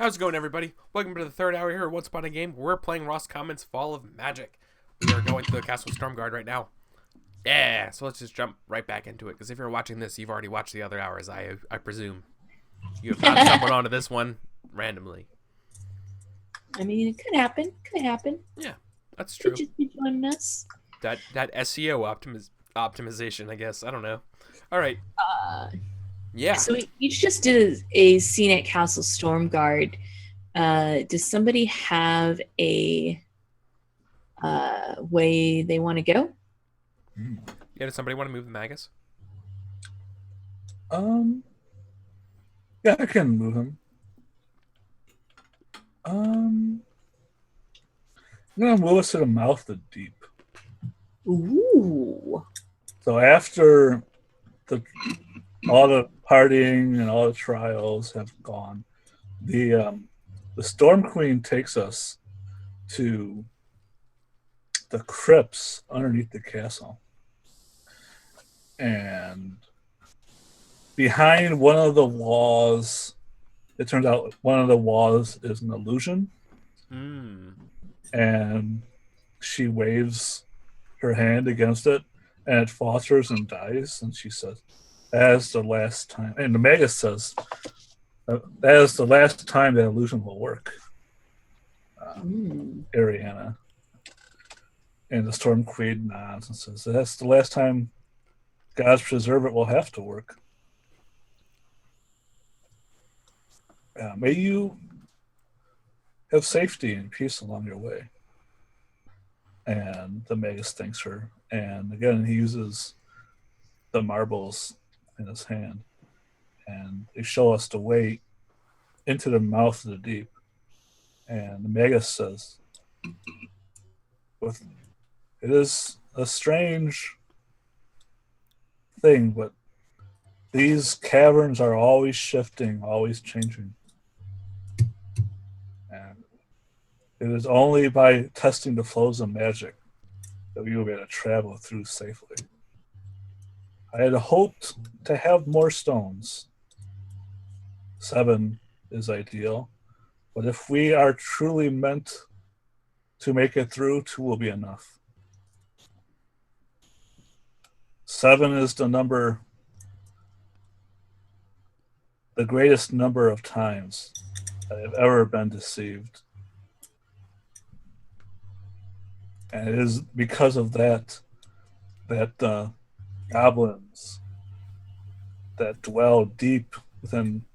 How's it going, everybody? Welcome to the third hour here at Once Upon a Game. We're playing Ross Cowman's Fall of Magic. We are going through the Castle Stormguard right now. Yeah, so let's just jump right back into it, because if you're watching this, you've already watched the other hours, I presume. You have not stumbled onto this one randomly. I mean, it could happen. Could happen. Yeah, that's Could true. just be joining us. That SEO optimization, I guess. I don't know. All right. Yeah. So we each just did a scene at Castle Stormguard. Does somebody have a way they want to go? Yeah, does somebody want to move the Magus? Yeah, I can move him. I'm gonna move us to the mouth of the deep. Ooh. So after all the partying and all the trials have gone, the Storm Queen takes us to the crypts underneath the castle, and behind one of the walls, it turns out one of the walls is an illusion. And she waves her hand against it, and it falters and dies. And she says, "That is the last time." And the Magus says, "That is the last time that illusion will work." Ariana. And the Storm Queen nods and says, "That's the last time God's preserve it will have to work. May you have safety and peace along your way." And the Magus thanks her. And again, he uses the marbles in his hand. And they show us the way into the mouth of the deep. And the Magus says, "It is a strange thing, but these caverns are always shifting, always changing. And it is only by testing the flows of magic that we will be able to travel through safely. I had hoped to have more stones. 7 is ideal, but if we are truly meant to make it through, 2 will be enough. 7 is the greatest number of times I have ever been deceived. And it is because of that goblins that dwell deep within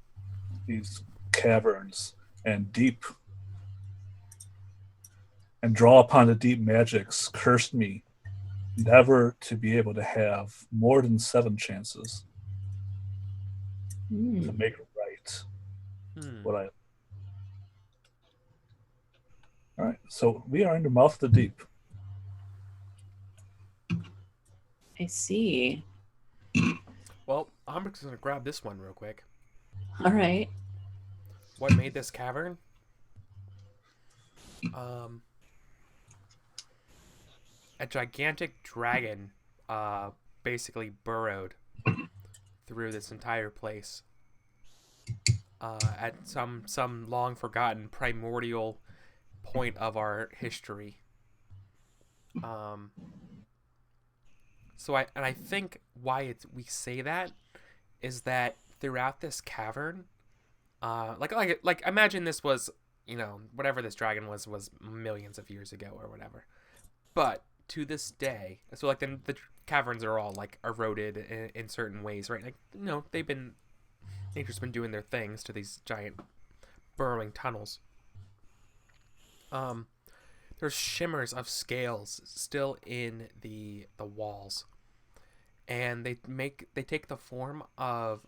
these caverns and draw upon the deep magics cursed me never to be able to have more than 7 chances to make it right. All right, so we are in the mouth of the deep. I see. Well, I'm just going to grab this one real quick. All right. What made this cavern? A gigantic dragon basically burrowed through this entire place at some long forgotten primordial point of our history. So I think why we say that is that throughout this cavern, like imagine this was, whatever this dragon was millions of years ago or whatever, but to this day, so like the caverns are all like eroded in certain ways, right? Like, nature's been doing their things to these giant burrowing tunnels. There's shimmers of scales still in the walls, and they take the form of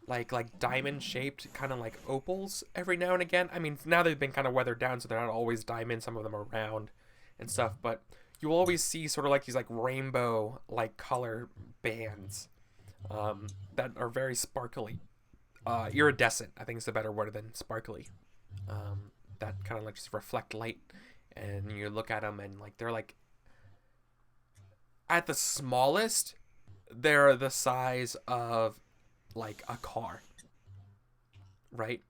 like diamond shaped kind of like opals every now and again. I mean, now they've been kind of weathered down, so they're not always diamond. Some of them are round and stuff, but you always see sort of like these like rainbow like color bands that are very sparkly. Iridescent, I think is the better word than sparkly. That kind of like just reflect light, and you look at them and like they're like, at the smallest, they're the size of like a car, right?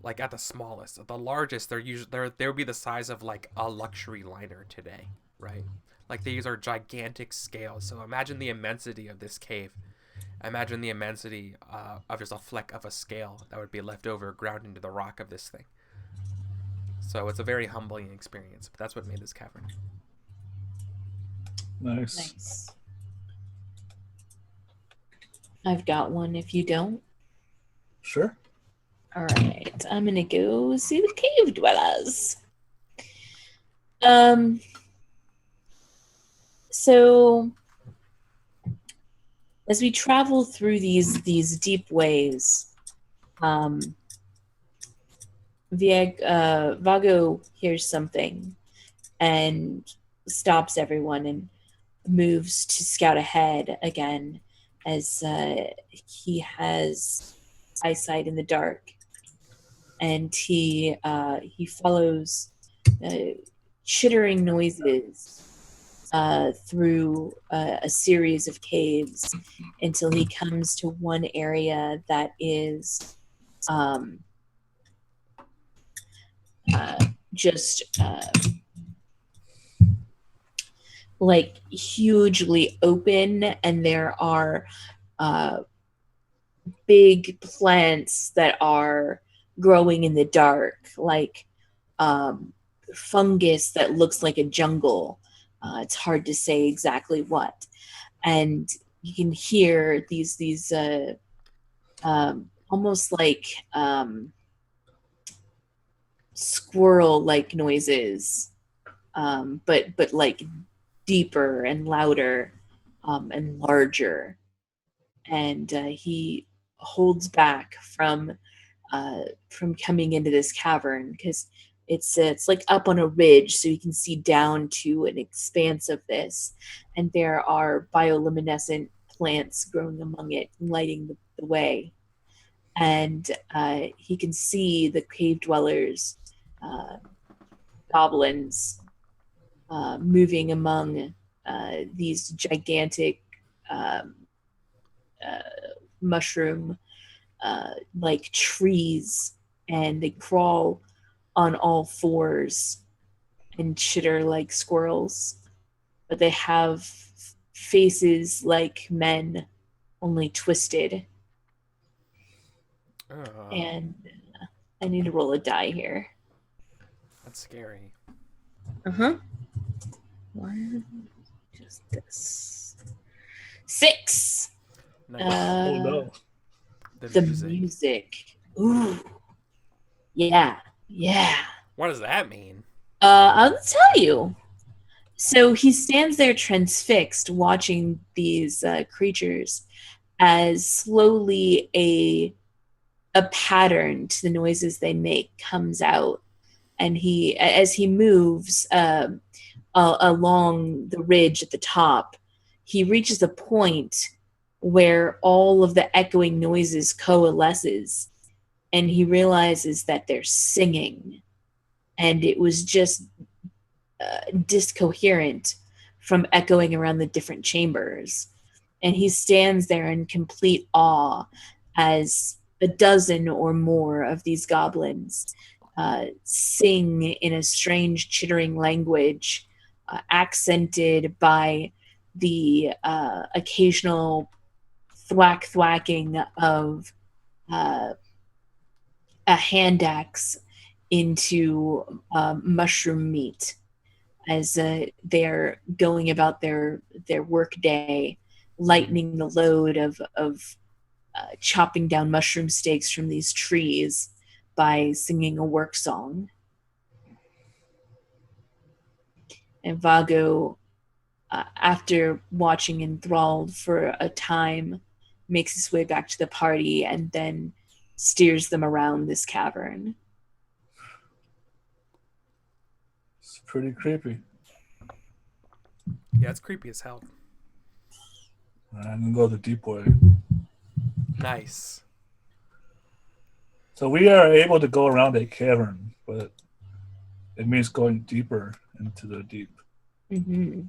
Like at the smallest, the largest, they would be the size of like a luxury liner today, right? Like these are gigantic scales. So imagine the immensity of this cave. Imagine the immensity of just a fleck of a scale that would be left over, ground into the rock of this thing. So it's a very humbling experience. But that's what made this cavern. Nice. Nice. I've got one if you don't. Sure. All right, I'm gonna go see the cave dwellers. So as we travel through these deep ways, Vago hears something and stops everyone and moves to scout ahead again, as he has eyesight in the dark, and he follows chittering noises through a series of caves until he comes to one area that is just like hugely open, and there are big plants that are growing in the dark, like fungus that looks like a jungle. It's hard to say exactly what, and you can hear these almost like squirrel-like noises, but like deeper and louder and larger. And he holds back from coming into this cavern because it's like up on a ridge, so you can see down to an expanse of this, and there are bioluminescent plants growing among it, lighting the way. And he can see the cave dwellers, goblins, moving among these gigantic mushroom like trees, and they crawl on all fours and chitter like squirrels, but they have faces like men, only twisted. And I need to roll a die here. That's scary. One, just this. 6. Nice. Oh no. The music. Ooh. Yeah. What does that mean? I'll tell you. So he stands there transfixed, watching these creatures as slowly a pattern to the noises they make comes out, and as he moves along the ridge at the top, he reaches a point where all of the echoing noises coalesces, and he realizes that they're singing, and it was just discoherent from echoing around the different chambers. And he stands there in complete awe as a dozen or more of these goblins sing in a strange chittering language, accented by the occasional thwacking of a hand axe into mushroom meat, as they're going about their work day, lightening the load of chopping down mushroom steaks from these trees by singing a work song. And Vago, after watching enthralled for a time, makes his way back to the party and then steers them around this cavern. It's pretty creepy. Yeah, it's creepy as hell. I'm gonna go the deep way. Nice. So we are able to go around a cavern, but it means going deeper into the deep. Mm-hmm.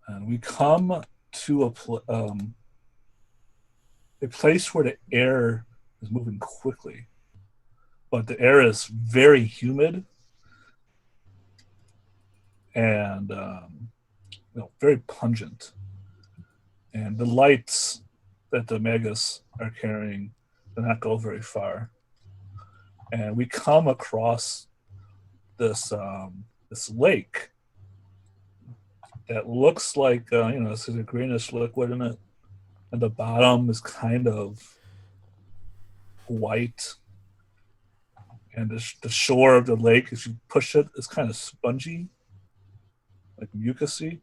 And we come to a place where the air is moving quickly, but the air is very humid and very pungent. And the lights that the Magus are carrying do not go very far. And we come across this lake that looks like there's a greenish liquid in it, and the bottom is kind of white, and the shore of the lake, as you push it, is kind of spongy, like mucusy.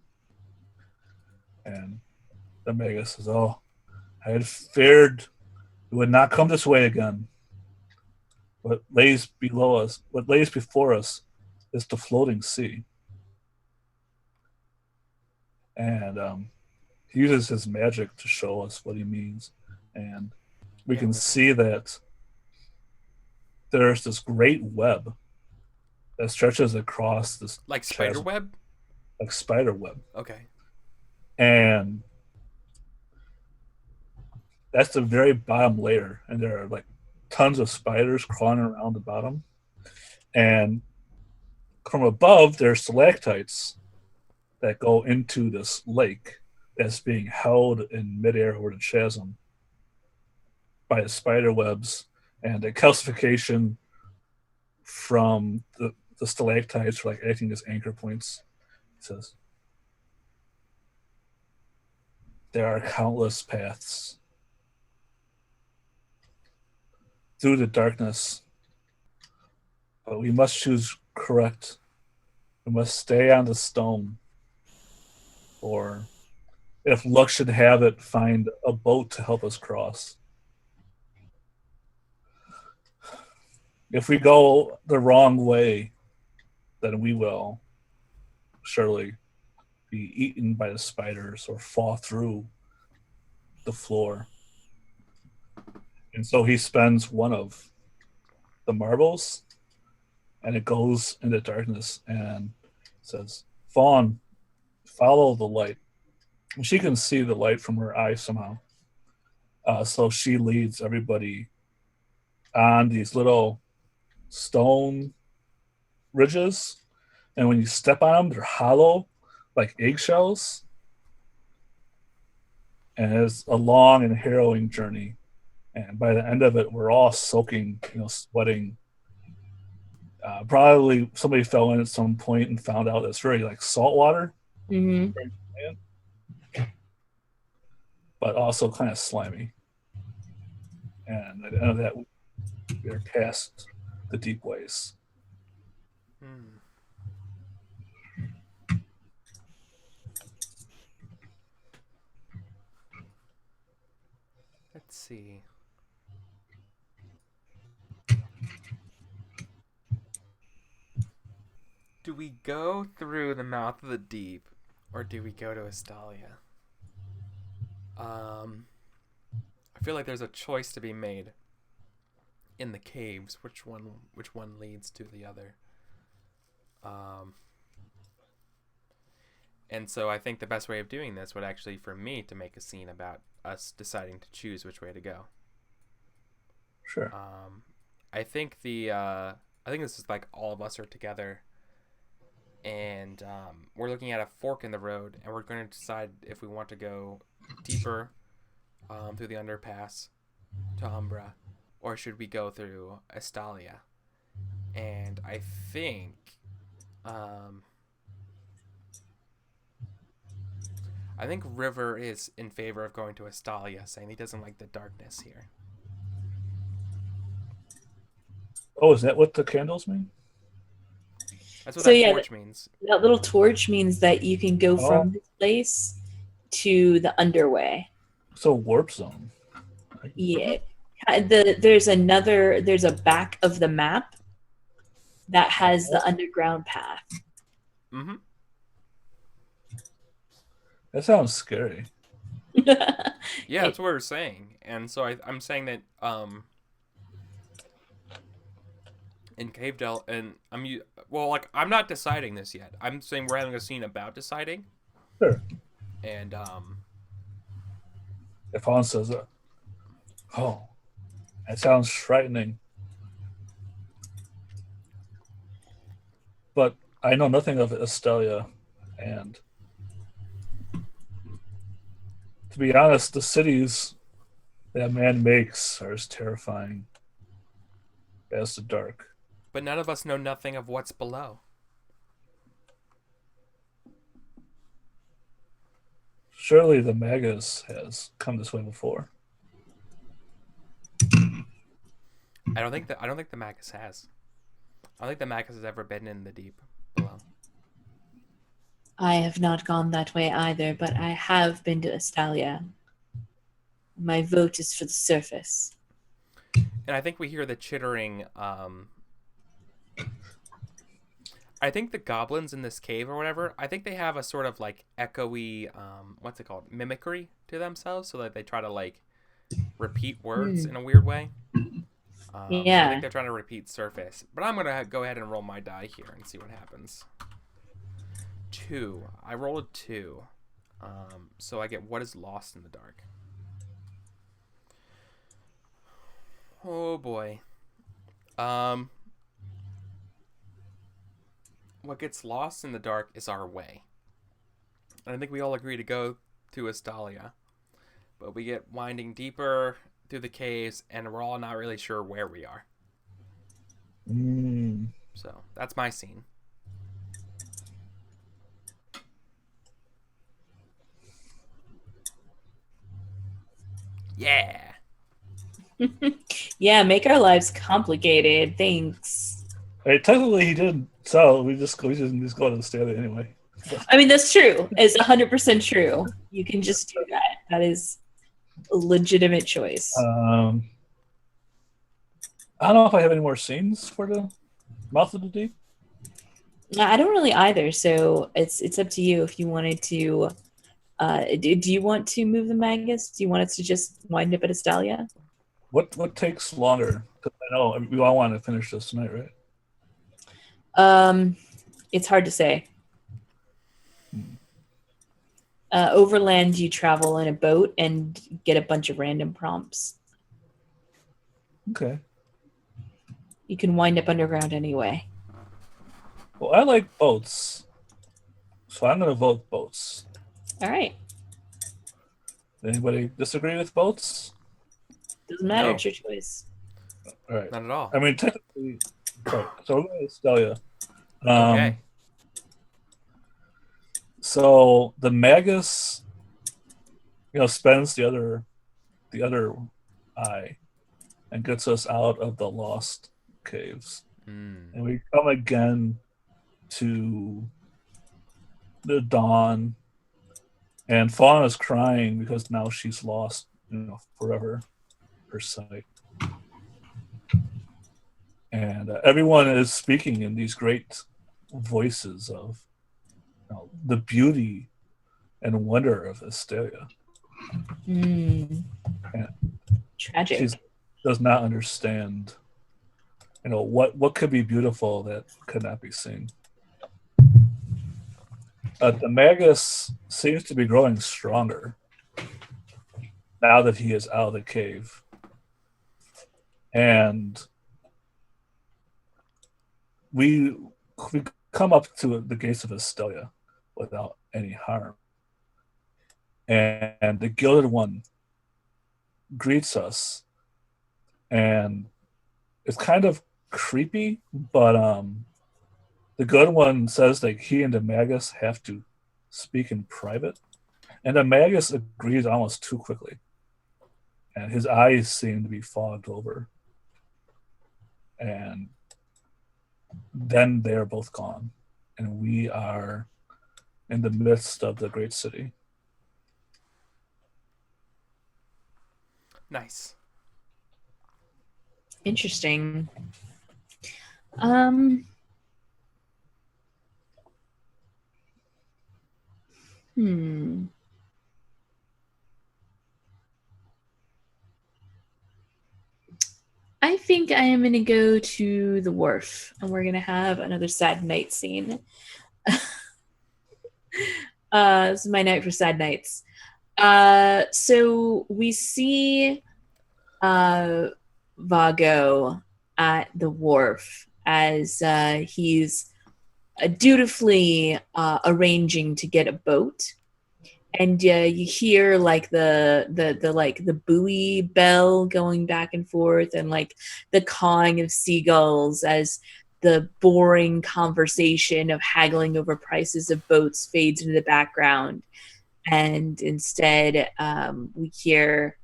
And the Magus says, "Oh, I had feared it would not come this way again. What lays below us, what lays before us, is the floating sea." And he uses his magic to show us what he means. And we can see that there's this great web that stretches across this like spider web? Like spider web. Okay. And that's the very bottom layer. And there are like tons of spiders crawling around the bottom. And from above, there's stalactites that go into this lake that's being held in midair over the chasm by the spider webs, and the calcification from the stalactites are like acting as anchor points. It says, "There are countless paths through the darkness, but we must choose correct. We must stay on the stone, or if luck should have it, find a boat to help us cross. If we go the wrong way, then we will surely be eaten by the spiders or fall through the floor." And so he spends one of the marbles, and it goes into darkness and says, "Fawn, follow the light." And she can see the light from her eye somehow. So she leads everybody on these little stone ridges. And when you step on them, they're hollow, like eggshells. And it's a long and harrowing journey. And by the end of it, we're all soaking, sweating. Probably somebody fell in at some point and found out it's very like salt water. Mm-hmm. But also kind of slimy. And at the end of that, we're past the deep ways. Let's see. Do we go through the mouth of the deep, or do we go to Estalia? I feel like there's a choice to be made in the caves. Which one leads to the other? And so I think the best way of doing this would actually, for me, to make a scene about us deciding to choose which way to go. Sure. I think this is like all of us are together, and we're looking at a fork in the road, and we're going to decide if we want to go deeper through the underpass to Umbra, or should we go through Estalia? And I think River is in favor of going to Estalia, saying he doesn't like the darkness here. Oh, is that what the candles mean? That's what that torch means. That little torch means that you can go from this place to the underway. So warp zone. Yeah. There's a back of the map that has the underground path. Mm-hmm. That sounds scary. Yeah, that's what we're saying. And so I'm saying that in Cave Del, and I'm not deciding this yet. I'm saying we're having a scene about deciding. Sure. And if Han says Oh, that sounds frightening. But I know nothing of Estelia, and to be honest, the cities that man makes are as terrifying as the dark. But none of us know nothing of what's below. Surely the Magus has come this way before. I don't think the Magus has. I don't think the Magus has ever been in the deep below. I have not gone that way either, but I have been to Estalia. My vote is for the surface. And I think we hear the chittering. I think the goblins in this cave or whatever, I think they have a sort of like echoey, what's it called? Mimicry to themselves, so that they try to like repeat words in a weird way. So I Yeah. think they're trying to repeat surface. But I'm going to go ahead and roll my die here and see what happens. 2. I rolled a 2. So I get what is lost in the dark. Oh boy. What gets lost in the dark is our way. And I think we all agree to go to Estalia. But we get winding deeper through the caves, and we're all not really sure where we are. So that's my scene. Yeah. Yeah, make our lives complicated. Thanks. Hey, technically, he didn't sell. We just go to the stand anyway. I mean, that's true. It's 100% true. You can just do that. That is a legitimate choice. I don't know if I have any more scenes for the Mouth of the Deep. I don't really either, so it's up to you if you wanted to. Do you want to move the Magus? Do you want us to just wind up at Estalia? What takes longer? 'Cause I know we all want to finish this tonight, right? It's hard to say. Overland, you travel in a boat and get a bunch of random prompts. Okay. You can wind up underground anyway. Well, I like boats, so I'm going to vote boats. All right. Anybody disagree with boats? Doesn't matter. No. It's your choice. All right. Not at all. I mean, technically, right. So we're going to Estelia. Okay. So the Magus, spends the other eye and gets us out of the lost caves, and we come again to the dawn, and Fawn is crying because now she's lost, forever her sight, and everyone is speaking in these great voices of the beauty and wonder of Estelia. Tragic. She does not understand, what could be beautiful that could not be seen. The Magus seems to be growing stronger now that he is out of the cave, and we come up to the gates of Estelia without any harm. And the Gilded One greets us, and it's kind of creepy, but the Good One says that he and the Magus have to speak in private, and the Magus agrees almost too quickly, and his eyes seem to be fogged over, and then they're both gone, and we are in the midst of the great city. Nice. Interesting. I think I am going to go to the wharf, and we're going to have another sad night scene. This is my night for sad nights. So we see Vago at the wharf as he's dutifully arranging to get a boat, and you hear like the buoy bell going back and forth, and like the cawing of seagulls as the boring conversation of haggling over prices of boats fades into the background, and instead we hear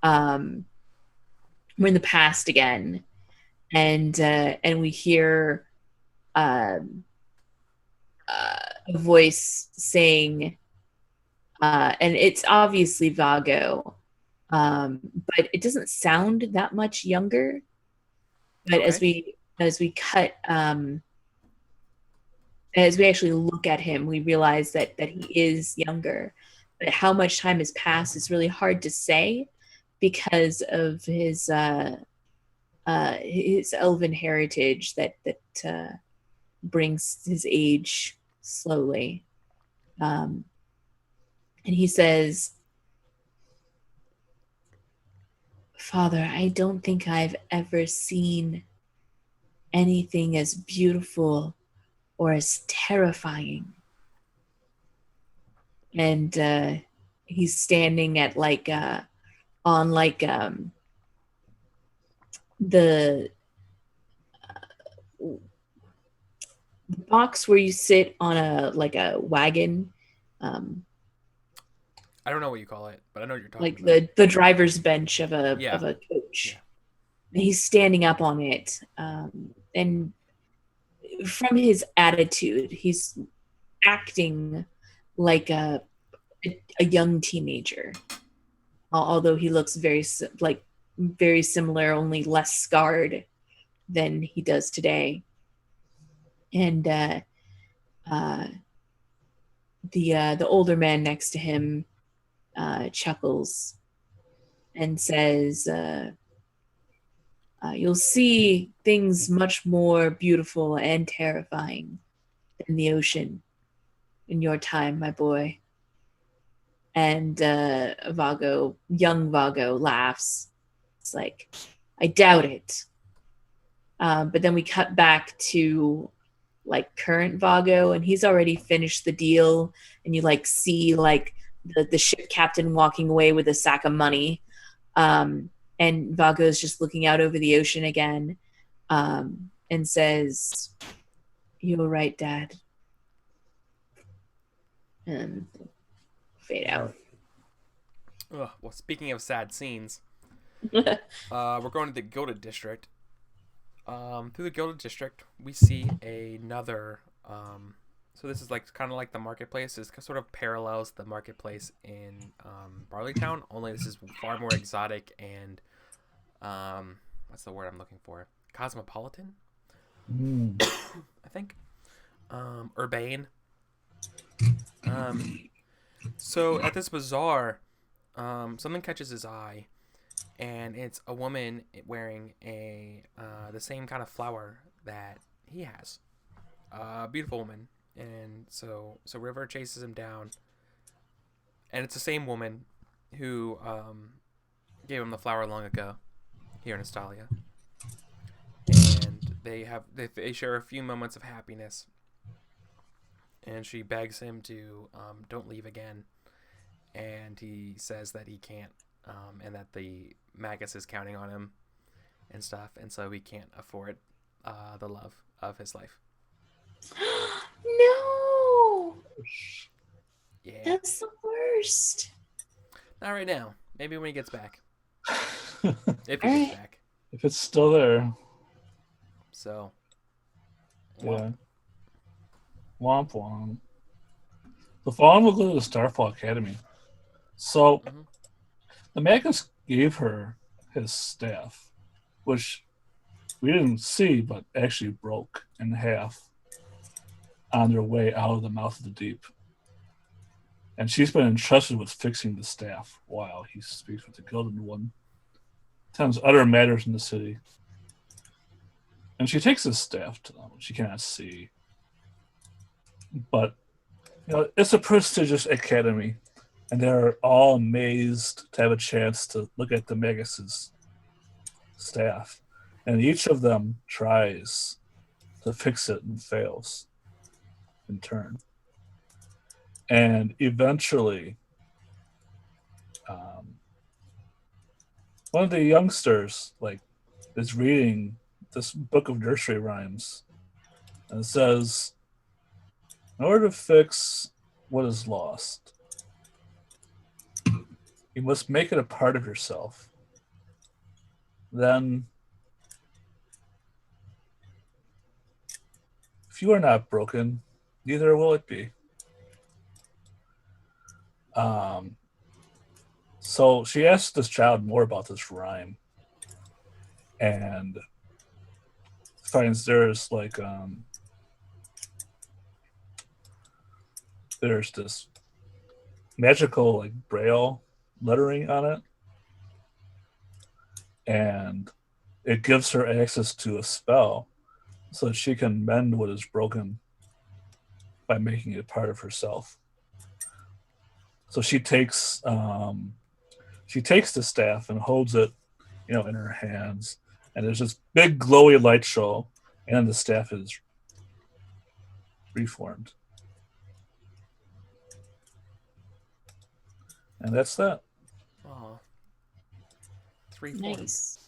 we're in the past again, and we hear um, a voice saying, and it's obviously Vago, but it doesn't sound that much younger. But Okay. as we cut, as we actually look at him, we realize that he is younger. But how much time has passed is really hard to say because of his elven heritage that brings his age slowly. And he says, "Father, I don't think I've ever seen anything as beautiful or as terrifying." And he's standing at like on like the box where you sit on a like a wagon, um, I don't know what you call it, but I know what you're talking like about. the driver's bench Yeah. of a Yeah. coach. And he's standing up on it, and from his attitude, he's acting like a young teenager, although he looks very similar, only less scarred than he does today. And uh, the older man next to him chuckles and says, "You'll see things much more beautiful and terrifying than the ocean in your time, my boy." And young Vago, laughs. It's like, "I doubt it." But then we cut back to like current Vago, and he's already finished the deal, and you like see like the ship captain walking away with a sack of money, and Vago's just looking out over the ocean again, and says, "You were right, Dad," and fade out. Ugh. Well, speaking of sad scenes, we're going to the Gilded District. Through the Gilded District, we see another. So this is like kind of like the marketplace. It sort of parallels the marketplace in Barleytown. Only this is far more exotic and what's the word I'm looking for? Cosmopolitan, Mm. I think. Urbane. Um, so at this bazaar, something catches his eye, and it's a woman wearing a the same kind of flower that he has. A beautiful woman, and so River chases him down, and it's the same woman who gave him the flower long ago here in Astalia, and they share a few moments of happiness, and she begs him to don't leave again, and he says that he can't, and that the Magus is counting on him and stuff, and so he can't afford the love of his life. No, Yeah, that's the worst. not right now. Maybe when he gets back, if he All gets right. back. If it's still there, So, yeah. Womp womp. The Fawn will go to the Starfall Academy. So mm-hmm. the Magus gave her his staff, which we didn't see, but actually broke in half on their way out of the mouth of the deep. And she's been entrusted with fixing the staff while he speaks with the Gilded One. Tends other matters in the city. And she takes his staff to them, which she cannot see. But it's a prestigious academy, and they're all amazed to have a chance to look at the Maguses staff, and each of them tries to fix it and fails in turn. And eventually, one of the youngsters is reading this book of nursery rhymes, and it says, "In order to fix what is lost, you must make it a part of yourself. Then, if you are not broken, neither will it be." So she asked this child more about this rhyme, and finds there's there's this magical braille lettering on it, and it gives her access to a spell so that she can mend what is broken by making it part of herself. So she takes the staff and holds it, in her hands, and there's this big glowy light show, and the staff is reformed. And that's that. Oh. 3 Nice.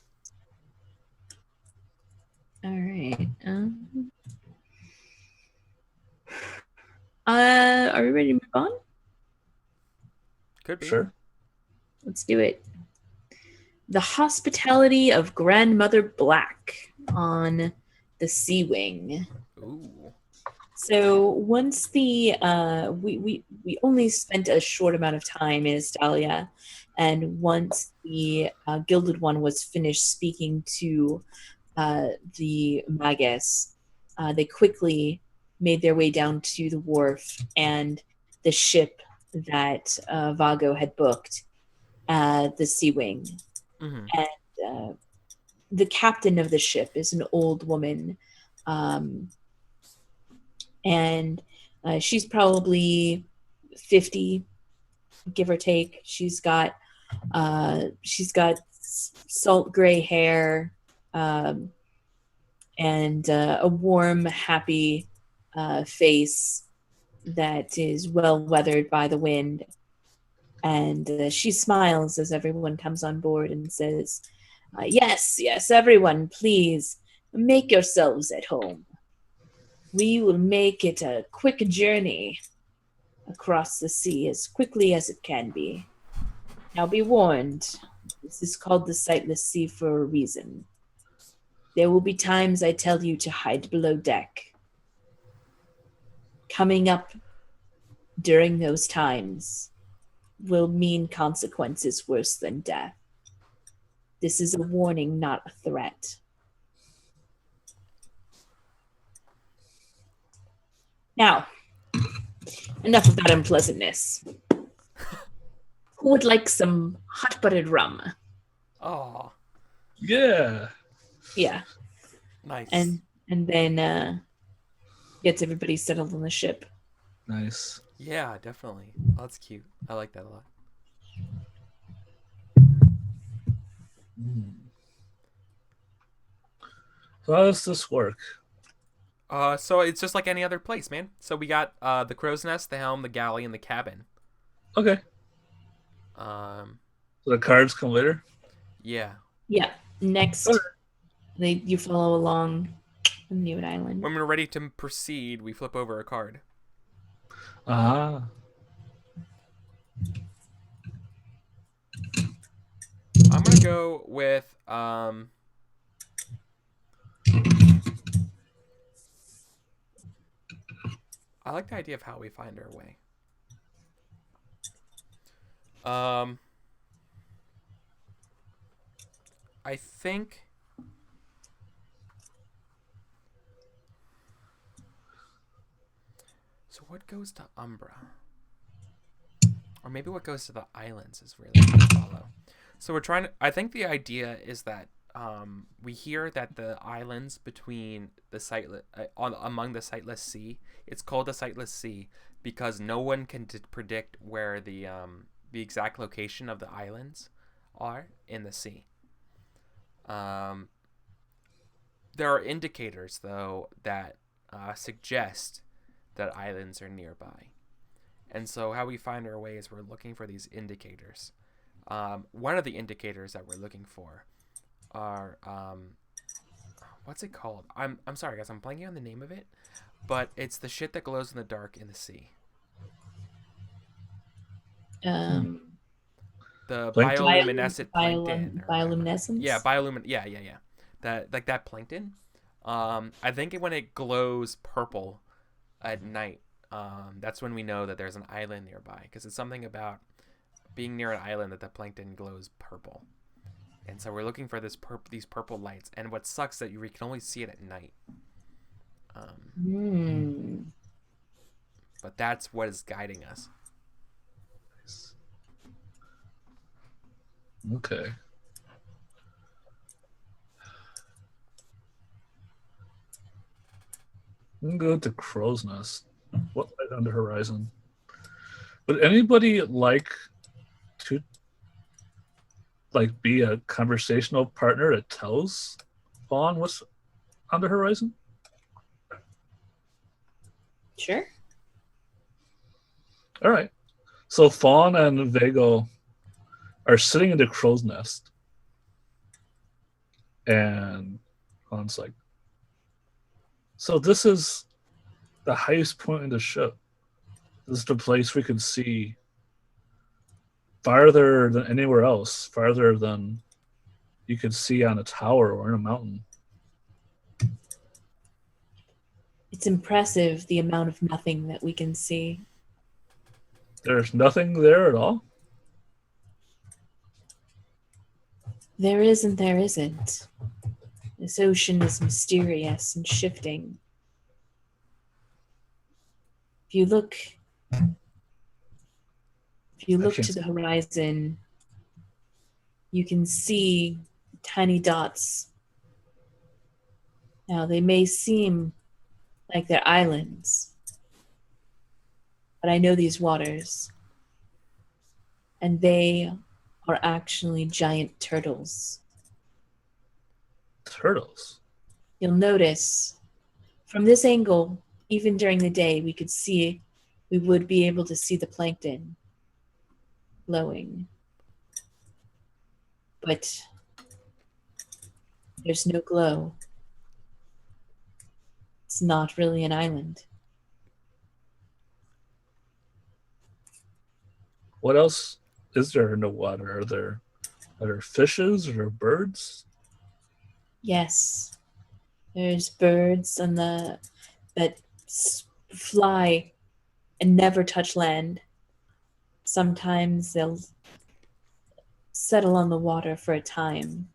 All right. Are we ready to move on? Could be. Sure. Let's do it. The Hospitality of Grandmother Black on the Sea Wing. Ooh. So once the we only spent a short amount of time in Estalia, and once the Gilded One was finished speaking to the Magus, they quickly made their way down to the wharf and the ship that Vago had booked, the Sea Wing. Mm-hmm. And the captain of the ship is an old woman, and she's probably 50, give or take. She's got salt gray hair, and a warm, happy face that is well weathered by the wind. And she smiles as everyone comes on board and says, yes, everyone, please make yourselves at home. We will make it a quick journey across the sea as quickly as it can be. Now be warned, this is called the Sightless Sea for a reason. There will be times I tell you to hide below deck. Coming up during those times will mean consequences worse than death. This is a warning, not a threat. Now, enough of that unpleasantness. Who would like some hot buttered rum? Oh. Yeah. Yeah. Nice. And then gets everybody settled on the ship. Nice. Yeah, definitely. Oh, that's cute. I like that a lot. So how does this work? So it's just like any other place, man. So we got the crow's nest, the helm, the galley, and the cabin. Okay. So the cards come later? Yeah. Yeah. Next, you follow along the New Island. When we're ready to proceed, we flip over a card. Ah. I'm gonna go with I like the idea of how we find our way. I think so. What goes to Umbra? Or maybe what goes to the islands is really what to follow. So we're trying to. I think the idea is that we hear that the islands between the sightless, among the Sightless Sea, it's called the Sightless Sea because no one can predict where the exact location of the islands are in the sea. Um, there are indicators, though, that suggest that islands are nearby. And so, how we find our way is we're looking for these indicators. One of the indicators that we're looking for are what's it called? I'm sorry, guys. I'm blanking on the name of it, but it's the shit that glows in the dark in the sea. Um, The Plankton? bioluminescent plankton. Bioluminescence? Yeah, yeah. That like that plankton. I think when it glows purple at night, that's when we know that there's an island nearby, because it's something about being near an island that the plankton glows purple. And so we're looking for these purple lights, and what sucks that you can only see it at night. But that's what is guiding us. Okay. I'm gonna go to Crow's Nest. What light on the horizon? Would anybody like to be a conversational partner that tells Fawn what's on the horizon? Sure. All right. So Fawn and Vago are sitting in the Crow's Nest, and Fawn's like, so this is the highest point in the ship. This is the place we can see farther than anywhere else, farther than you could see on a tower or in a mountain. It's impressive the amount of nothing that we can see. There's nothing there at all? There is and there isn't. This ocean is mysterious and shifting. If you look to the horizon, you can see tiny dots. Now, they may seem like they're islands, but I know these waters, and they are actually giant turtles. Turtles? You'll notice from this angle, even during the day, we would be able to see the plankton glowing. But there's no glow. It's not really an island. What else is there in the water? Are there fishes or birds? Yes, there's birds on that fly and never touch land. Sometimes they'll settle on the water for a time.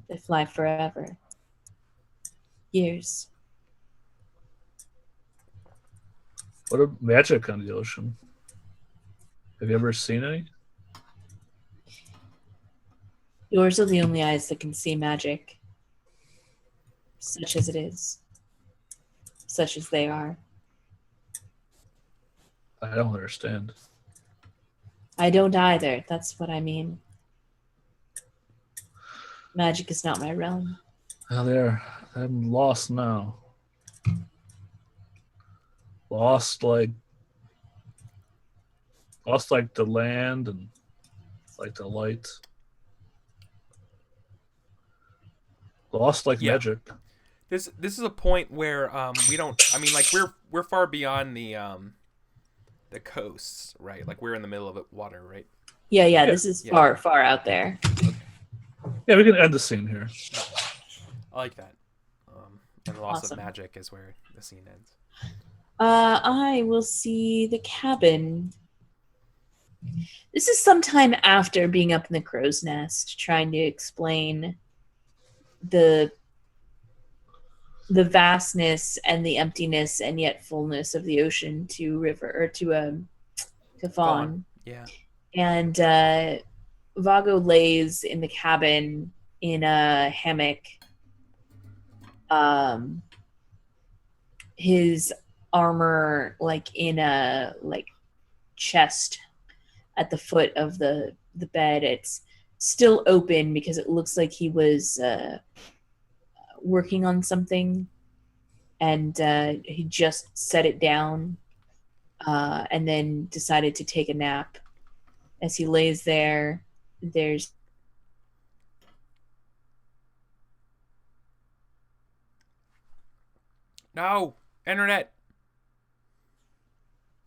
They fly forever. Years. What a magic on the ocean. Have you ever seen any? Yours are the only eyes that can see magic. Such as it is. Such as they are. I don't understand. I don't either. That's what I mean. Magic is not my realm. Well, I'm lost now. Lost like the land and like the light. Lost like magic. This is a point where we don't. I mean, like we're far beyond the coasts, right? Like we're in the middle of water, right? Yeah. This is far out there. Yeah, we can end the scene here. I like that. And the loss Awesome. of magic is where the scene ends. I will see the cabin. This is sometime after being up in the crow's nest, trying to explain the vastness and the emptiness and yet fullness of the ocean to Fawn. Yeah. And Vago lays in the cabin in a hammock. His armor in a chest at the foot of the bed. It's still open because it looks like he was working on something, and he just set it down and then decided to take a nap. As he lays there, there's No, internet.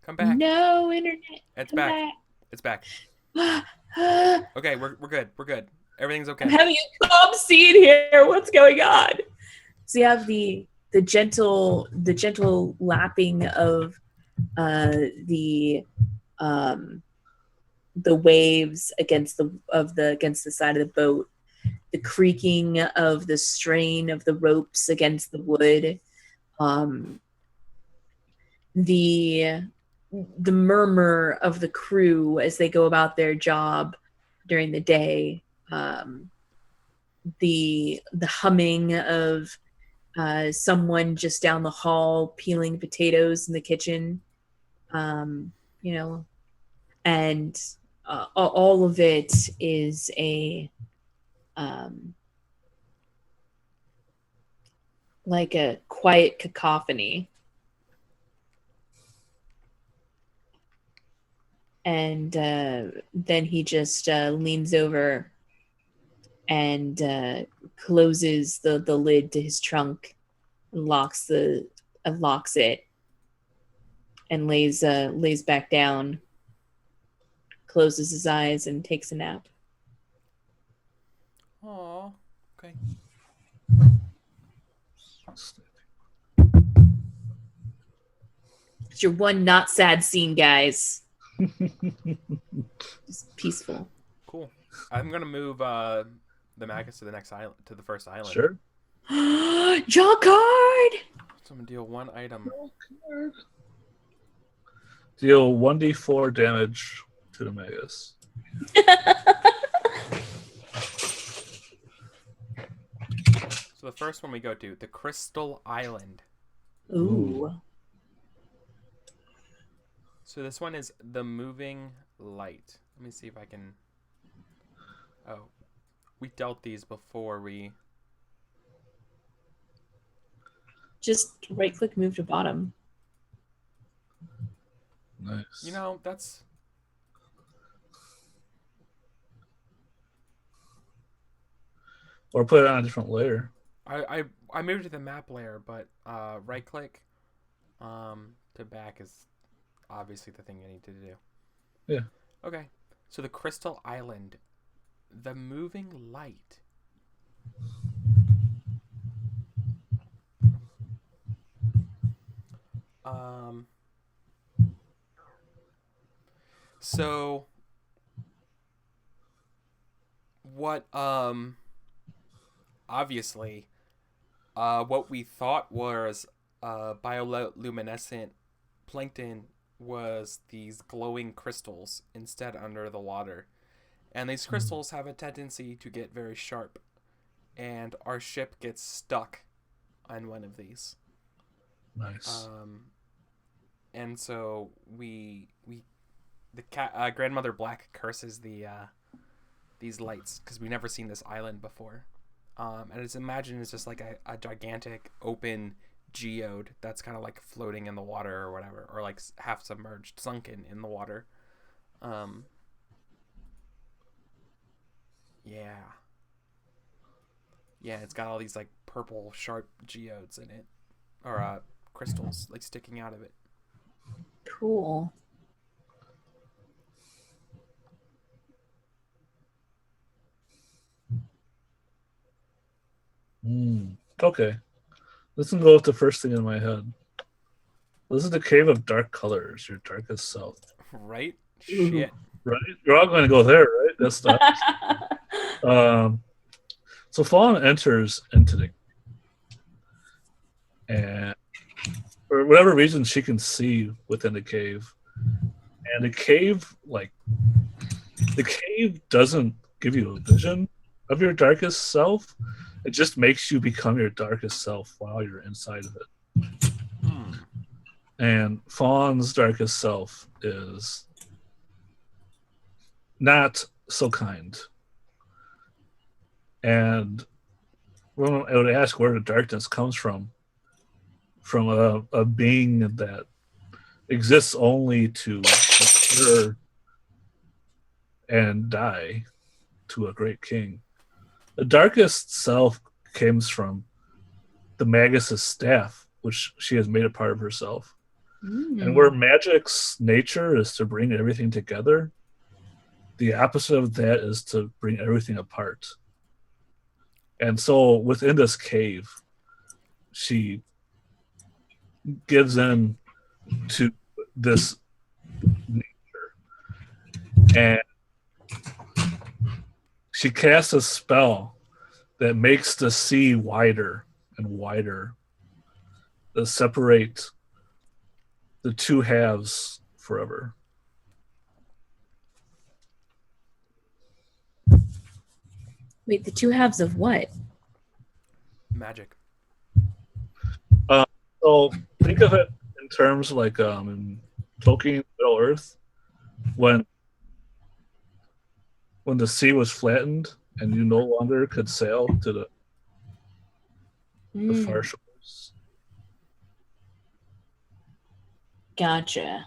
Come back. no internet. It's Come back. It's back. back. Okay, we're good. We're good. Everything's okay. I'm having a calm scene here. What's going on? So you have the gentle lapping of the waves against the side of the boat, the creaking of the strain of the ropes against the wood, the murmur of the crew as they go about their job during the day, the humming of someone just down the hall peeling potatoes in the kitchen, you know, and all of it is like a quiet cacophony. And then he just leans over and closes the lid to his trunk, and locks it, and lays back down, closes his eyes, and takes a nap. Aw, okay. It's your one not sad scene, guys. Just peaceful. Cool. I'm gonna move the Magus to the next island, to the first island. Sure. Draw card. So I'm gonna deal one item. Deal 1d4 damage to the Magus. So the first one we go to, the Crystal Island. Ooh. So this one is the moving light. Let me see if I can... Oh, we dealt these before we... Just right-click, move to bottom. Nice. You know, that's... Or put it on a different layer. I moved to the map layer, but right-click to back is obviously the thing you need to do. Yeah. Okay. So the Crystal Island, the moving light. So what obviously what we thought was bioluminescent plankton was these glowing crystals instead under the water. And these crystals have a tendency to get very sharp. And our ship gets stuck on one of these. Nice. And so Grandmother Black curses these lights because we've never seen this island before. And it's imagined as just like a gigantic open geode that's kind of like floating in the water or whatever, or like half submerged, sunken in the water. Yeah, it's got all these like purple sharp geodes in it, or crystals like sticking out of it. Cool. Okay. This can go with the first thing in my head. This is the Cave of Dark Colors, your darkest self. Right? Ooh. Shit. Right? You're all going to go there, right? That's not. So Fawn enters into the, and for whatever reason she can see within the cave, and the cave doesn't give you a vision of your darkest self. It just makes you become your darkest self while you're inside of it. And Fawn's darkest self is not so kind. And well, I would ask where the darkness comes from a being that exists only to occur and die to a great king. The darkest self comes from the Magus's staff, which she has made a part of herself. And where magic's nature is to bring everything together, the opposite of that is to bring everything apart. And so within this cave, she gives in to this nature. And she casts a spell that makes the sea wider and wider to separate the two halves forever. Wait, the two halves of what? Magic. So think of it in terms like in Tolkien Middle Earth, when the sea was flattened and you no longer could sail to the far shores. Gotcha.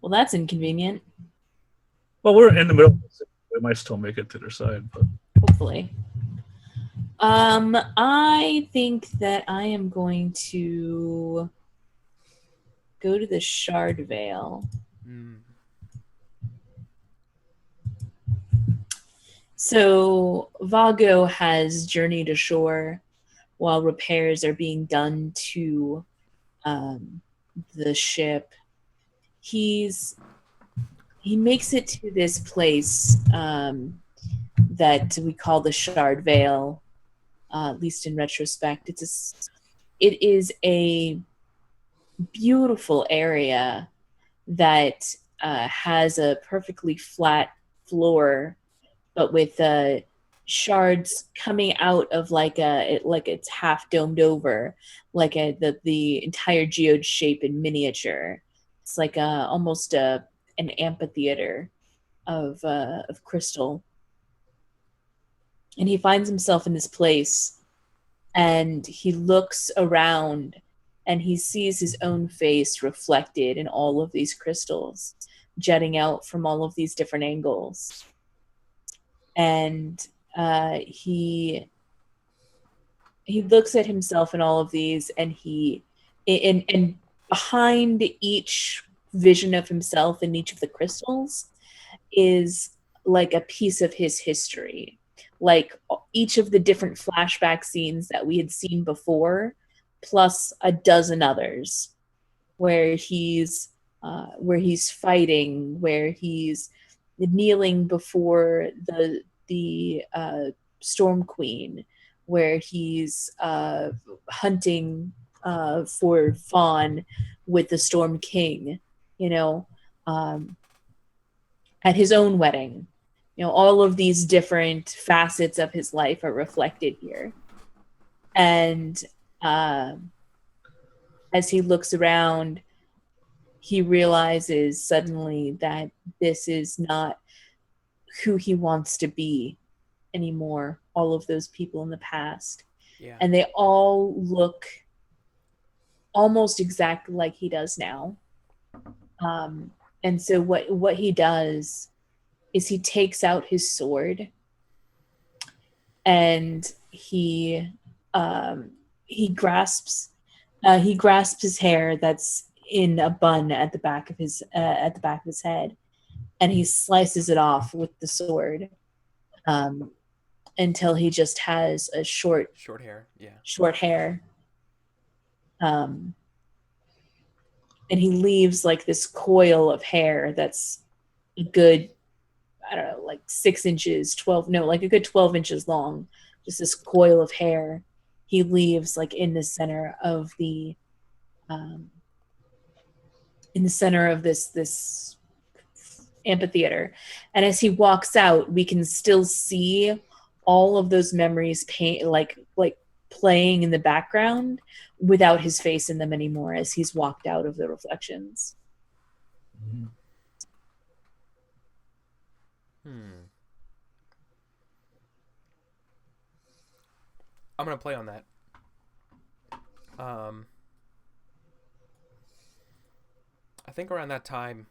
Well, that's inconvenient. Well, we're in the middle of the city. We might still make it to their side, but Hopefully. I think that I am going to go to the Shard Vale. So Vago has journeyed ashore while repairs are being done to the ship. He makes it to this place that we call the Shard Vale. At least in retrospect, it is a beautiful area that has a perfectly flat floor, but with shards coming out of like it's half domed over, like the entire geode shape in miniature. It's like almost an amphitheater of crystal. And he finds himself in this place, and he looks around, and he sees his own face reflected in all of these crystals, jetting out from all of these different angles. And he looks at himself in all of these, and and behind each vision of himself in each of the crystals is like a piece of his history. Like each of the different flashback scenes that we had seen before, plus a dozen others, where he's fighting, where he's kneeling before the Storm Queen, where he's hunting for Fawn with the Storm King, at his own wedding. All of these different facets of his life are reflected here. And as he looks around, he realizes suddenly that this is not who he wants to be anymore. All of those people in the past. Yeah. And they all look almost exactly like he does now. And so what he does is he takes out his sword, and he grasps his hair that's in a bun at the back of his head, and he slices it off with the sword until he just has a short hair. Yeah. Short hair. And he leaves like this coil of hair that's a good, I don't know, like 6 inches, like a good 12 inches long. Just this coil of hair he leaves like in the center of this amphitheater. And as he walks out, we can still see all of those memories like playing in the background without his face in them anymore as he's walked out of the reflections. I'm gonna play on that. I think around that time,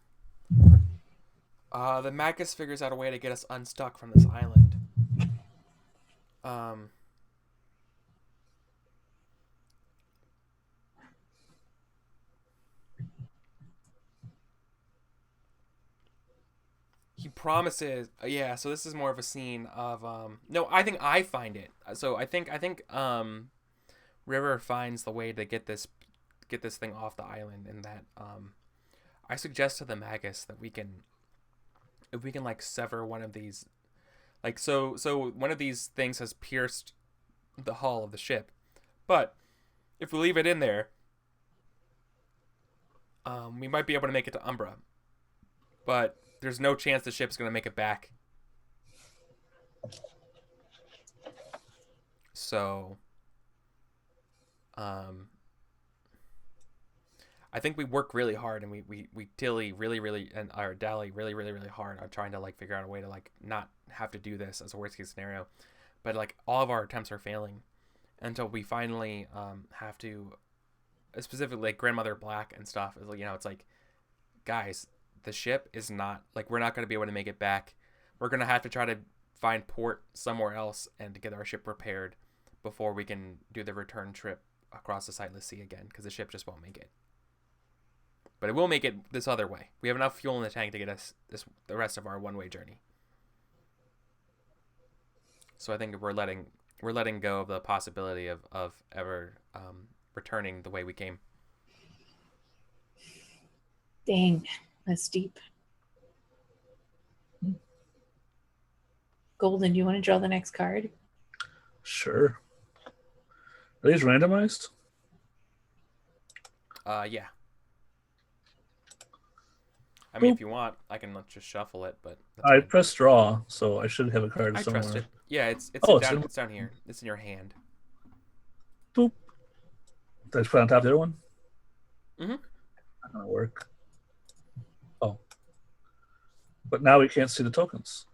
the Magus figures out a way to get us unstuck from this island. He promises, yeah. So this is more of a scene of no. I think I find it. So I think River finds the way to get this thing off the island, and that I suggest to the Magus that if we can like sever one of these, like so one of these things has pierced the hull of the ship, but if we leave it in there, we might be able to make it to Umbra, but there's no chance the ship's going to make it back. So, I think we work really hard, and we Tilly really and our Dally really hard on trying to like figure out a way to like not have to do this as a worst case scenario, but like all of our attempts are failing until we finally have to, specifically like Grandmother Black and stuff is like, you know, it's like, guys, the ship is not like, we're not going to be able to make it back. We're going to have to try to find port somewhere else and to get our ship repaired before we can do the return trip across the sightless sea again, because the ship just won't make it. But it will make it this other way. We have enough fuel in the tank to get us the rest of our one-way journey. So I think we're letting go of the possibility of ever returning the way we came. Dang, that's deep. Golden, do you want to draw the next card? Sure. Are these randomized? Yeah. I mean, if you want, I can just shuffle it, but I pressed draw, so I should have a card somewhere. I trust it. Yeah, it's down here. It's in your hand. Boop. Did I just put it on top of the other one? Mm-hmm. Not gonna work. Oh. But now we can't see the tokens.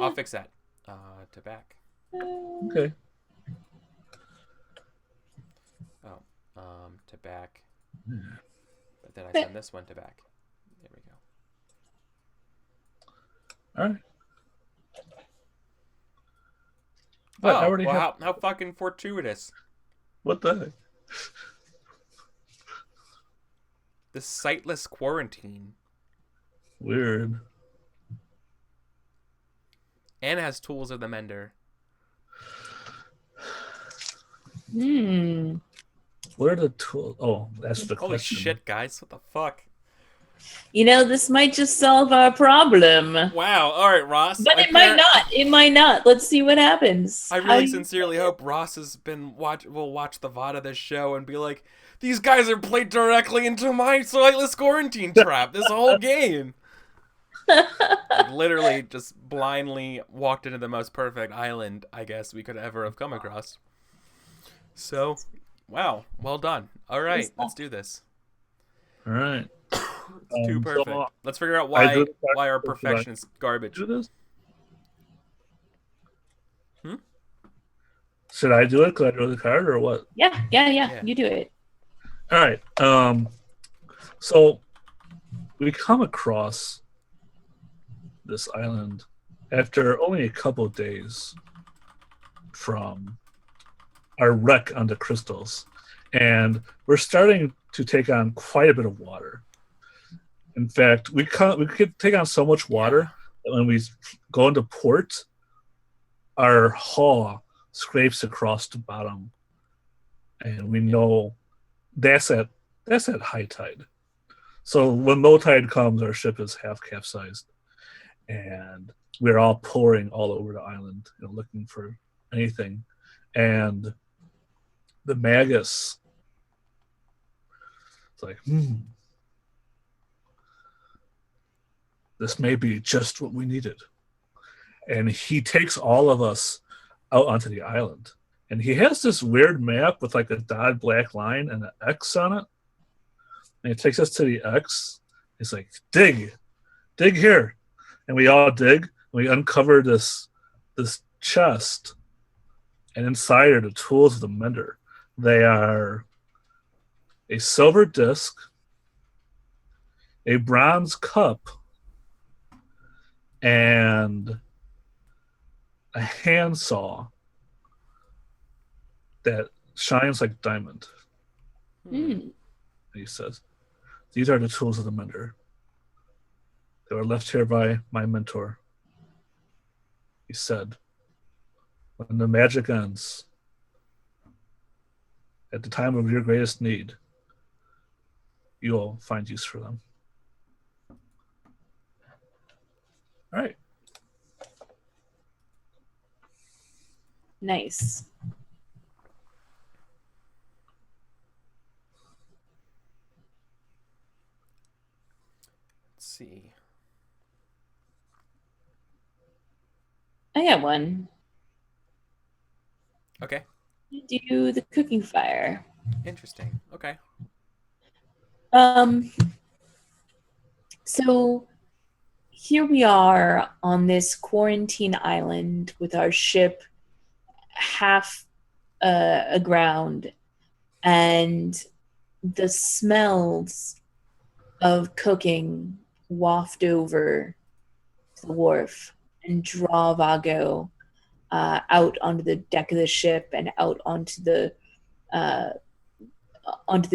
I'll fix that. To back. Okay. Oh, to back. But then I send this one to back. There we go. All right. But I already have... how fucking fortuitous. What the heck? The sightless quarantine. Weird. And has tools of the mender. What are the tools? Oh, that's the Holy question. shit, guys. What the fuck? You know, this might just solve our problem. Wow. All right, Ross. But it might not. It might not. Let's see what happens. I really sincerely hope Ross has been will watch the VOD of this show and be like, these guys are played directly into my sightless quarantine trap this whole game. Like, literally just blindly walked into the most perfect island, I guess, we could ever have come across. So, wow. Well done. All right, let's do this. All right. It's too perfect. So, let's figure out why our perfection is garbage. Do this? Should I do it? Could I draw the card or what? Yeah. You do it. All right. So we come across this island after only a couple of days from our wreck on the crystals, and we're starting to take on quite a bit of water. In fact, we could take on so much water that when we go into port, our hull scrapes across the bottom, and we know that's at high tide. So when low tide comes, our ship is half capsized, and we're all pouring all over the island, looking for anything. And the Magus, it's like, this may be just what we needed. And he takes all of us out onto the island. And he has this weird map with like a dotted black line and an X on it. And he takes us to the X. He's like, dig here. And we all dig. And we uncover this chest. And inside are the tools of the mender. They are a silver disc, a bronze cup, and a handsaw that shines like diamond. He says, "These are the tools of the mender. They were left here by my mentor." He said, "When the magic ends, at the time of your greatest need, you will find use for them." All right. Nice. Let's see. I got one. Okay. Do the cooking fire. Interesting. Okay. So here we are on this quarantine island with our ship half aground, and the smells of cooking waft over to the wharf and draw Vago out onto the deck of the ship and out onto the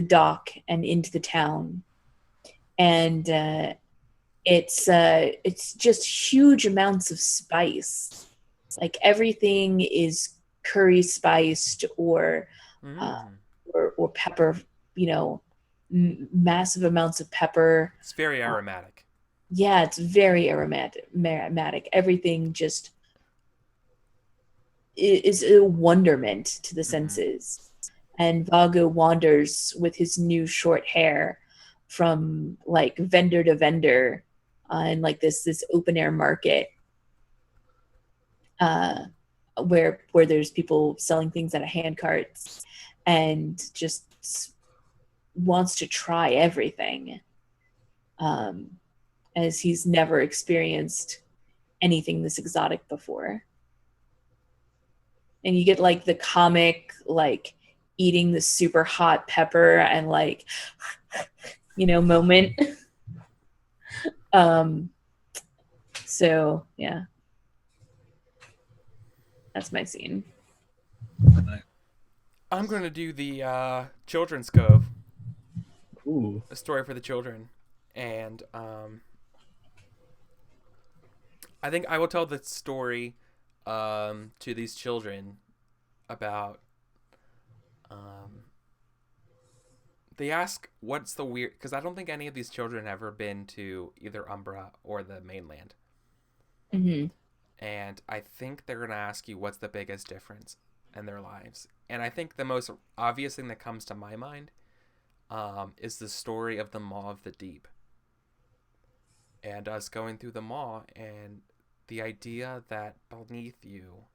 dock and into the town. And it's just huge amounts of spice. Like everything is curry spiced or pepper, massive amounts of pepper. It's very aromatic. Yeah, it's very aromatic. Everything just is a wonderment to the senses. And Vago wanders with his new short hair from like vendor to vendor in like this open air market where there's people selling things out of hand carts, and just wants to try everything, as he's never experienced anything this exotic before. And you get like the comic like eating the super hot pepper and like moment. So yeah, that's my scene. I'm going to do the Children's Cove. Ooh. A story for the children. And I think I will tell the story to these children about they ask what's the weird, because I don't think any of these children have ever been to either Umbra or the mainland. And I think they're going to ask you what's the biggest difference in their lives. And I think the most obvious thing that comes to my mind is the story of the Maw of the Deep. And us going through the Maw, and the idea that beneath you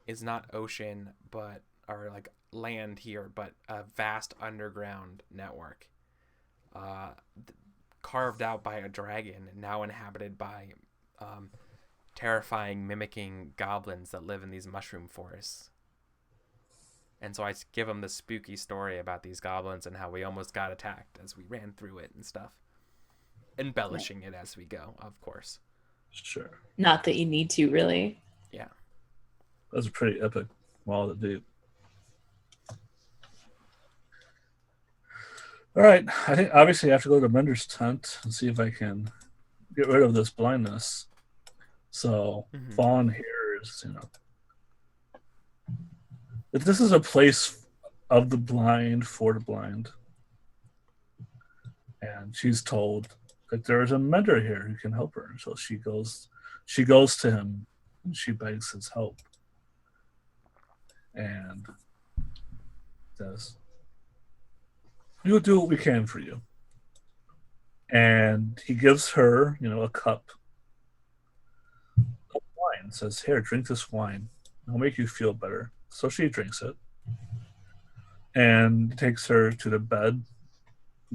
is not ocean, but, or like land here, but a vast underground network carved out by a dragon, now inhabited by terrifying mimicking goblins that live in these mushroom forests. And so I give them the spooky story about these goblins and how we almost got attacked as we ran through it and stuff, embellishing it as we go, of course. Sure. Not that you need to, really. Yeah. That's a pretty epic Maw of the Deep. All right. I think obviously I have to go to Mender's tent and see if I can get rid of this blindness. So Fawn here is, if this is a place of the blind for the blind, and she's told that there is a mentor here who can help her. So she goes to him and she begs his help and says, "We will do what we can for you." And he gives her, a cup of wine, says, "Here, drink this wine. It'll make you feel better." So she drinks it and takes her to the bed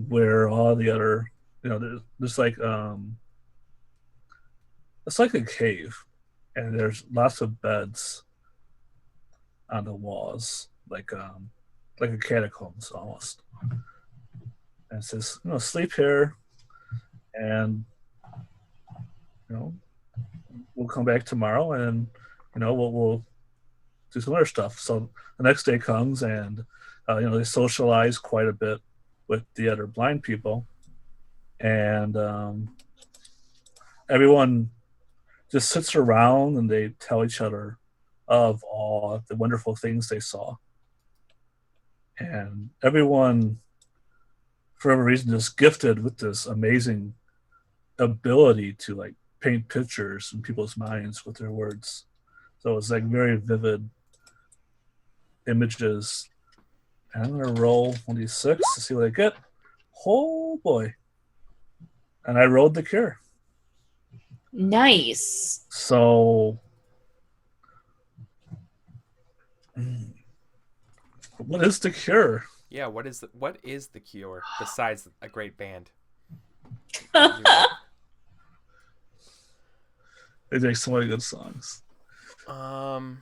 where all the other, there's like, it's like a cave, and there's lots of beds on the walls, like a catacombs almost. And it says, sleep here, and we'll come back tomorrow, and we'll do some other stuff. So the next day comes, and they socialize quite a bit with the other blind people, and everyone just sits around and they tell each other of all the wonderful things they saw. And everyone, for whatever reason, is gifted with this amazing ability to like paint pictures in people's minds with their words. So it's like very vivid images. And I'm gonna roll 1d6 to see what I get. Oh boy. And I rolled the cure. Nice. So what is the cure? Yeah, what is the cure besides a great band? They make so many good songs. Wow.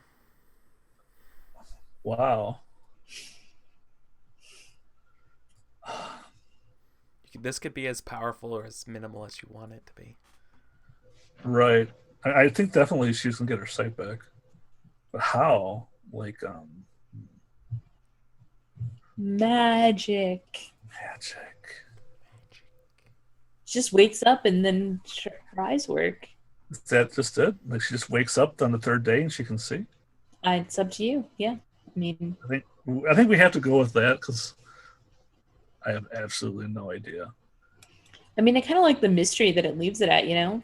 This could be as powerful or as minimal as you want it to be. Right. I think definitely she's gonna get her sight back. But how? Like Magic. Just wakes up and then her eyes work. Is that just it? Like she just wakes up on the third day and she can see? It's up to you. Yeah. I mean, I think we have to go with that because I have absolutely no idea. I mean, I kind of like the mystery that it leaves it at, Yeah.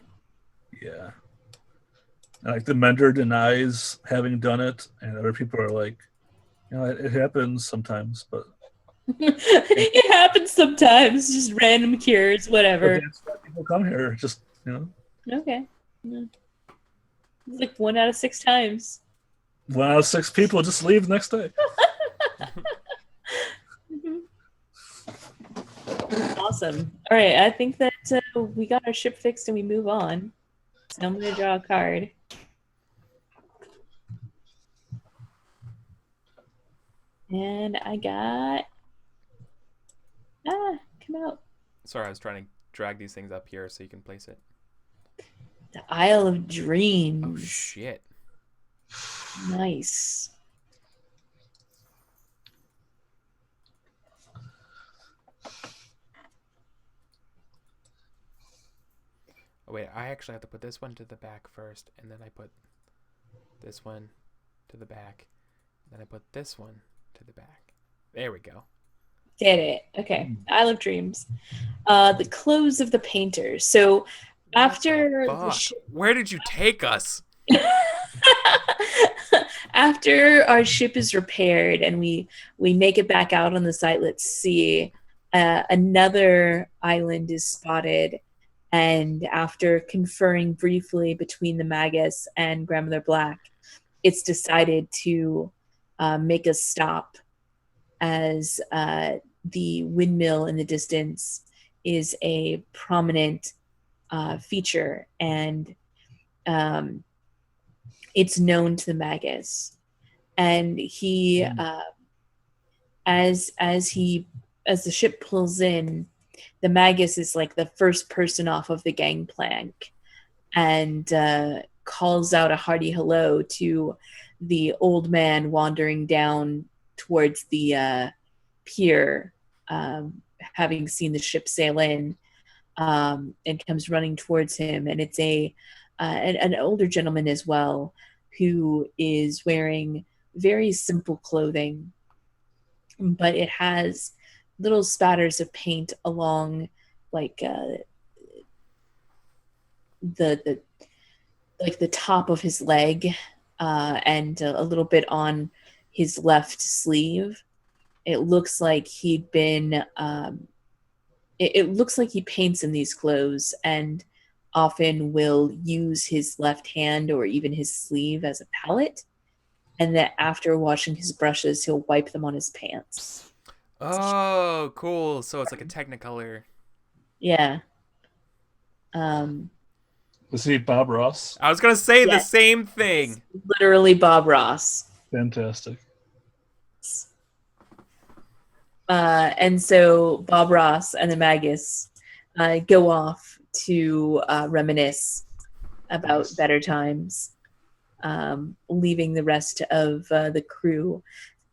And like the mentor denies having done it, and other people are like, it happens sometimes, but it happens sometimes. Just random cures, whatever. But that's why people come here. Just Okay. Yeah. It's like 1 out of 6 times. 1 out of 6 people just leave the next day. Awesome. All right, I think that we got our ship fixed and we move on. So I'm going to draw a card. And I got... come out. Sorry, I was trying to drag these things up here so you can place it. The Isle of Dreams. Oh, shit. Nice. Oh, wait, I actually have to put this one to the back first, and then I put this one to the back, and then I put this one to the back. There we go. Did it. Okay. Isle of Dreams. The clothes of the painter. So after where did you take us? After our ship is repaired and we make it back out on the Sightless Sea, another island is spotted. And after conferring briefly between the Magus and Grandmother Black, it's decided to make a stop as the windmill in the distance is a prominent feature, and it's known to the Magus. And he, as the ship pulls in, the Magus is like the first person off of the gangplank and calls out a hearty hello to the old man wandering down towards the pier, having seen the ship sail in, and comes running towards him. And it's an older gentleman as well, who is wearing very simple clothing, but it has little spatters of paint along like the top of his leg, and a little bit on his left sleeve. It looks like he'd been it looks like he paints in these clothes and often will use his left hand or even his sleeve as a palette, and that after washing his brushes he'll wipe them on his pants. Oh, cool. So it's like a Technicolor. Yeah. Is he Bob Ross? I was going to say the same thing. Literally Bob Ross. Fantastic. And so Bob Ross and the Magus go off to reminisce about better times, leaving the rest of the crew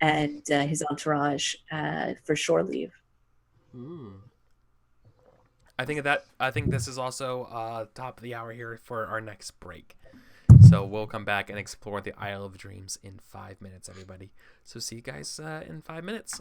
and his entourage for shore leave. I think this is also top of the hour here for our next break. So we'll come back and explore the Isle of Dreams in 5 minutes, everybody. So see you guys in 5 minutes.